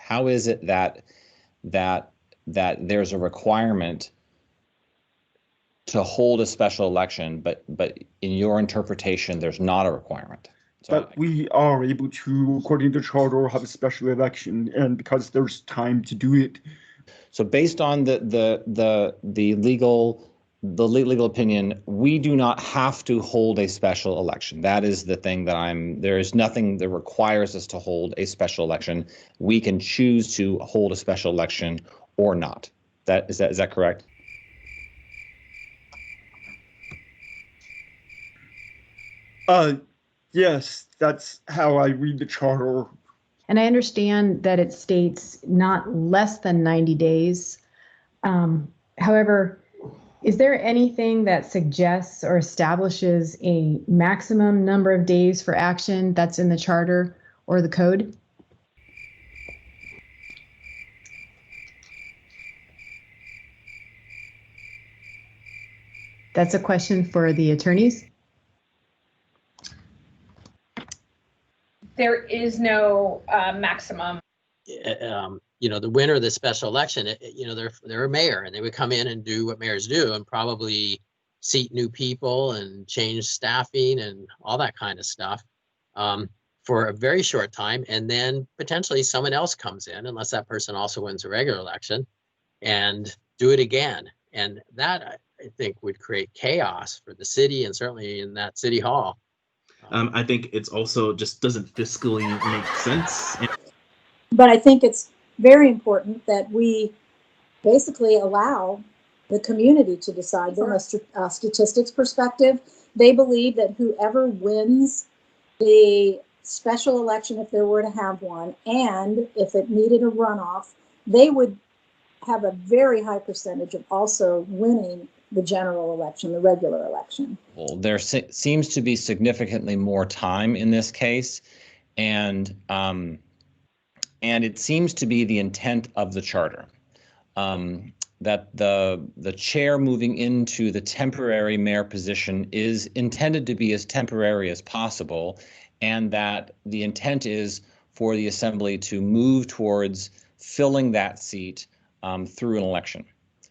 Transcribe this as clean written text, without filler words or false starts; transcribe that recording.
How is it that there's a requirement to hold a special election, but in your interpretation, there's not a requirement? But we are able to, according to charter, have a special election, and because there's time to do it. So based on the legal opinion, we do not have to hold a special election. That is the thing that there is nothing that requires us to hold a special election. We can choose to hold a special election or not. Is that correct? Yes, that's how I read the charter. And I understand that it states not less than 90 days. However, is there anything that suggests or establishes a maximum number of days for action that's in the charter or the code? That's a question for the attorneys. There is no maximum. The winner of the special election, they're a mayor, and they would come in and do what mayors do and probably seat new people and change staffing and all that kind of stuff for a very short time. And then potentially someone else comes in, unless that person also wins a regular election, and do it again. And that, I think, would create chaos for the city and certainly in that city hall. I think it's also just doesn't fiscally make sense. But I think it's very important that we basically allow the community to decide. From a statistics perspective, they believe that whoever wins the special election, if there were to have one, and if it needed a runoff, they would have a very high percentage of also winning the general election, the regular election. Well, there seems to be significantly more time in this case, and it seems to be the intent of the charter that the chair moving into the temporary mayor position is intended to be as temporary as possible, and that the intent is for the assembly to move towards filling that seat through an election.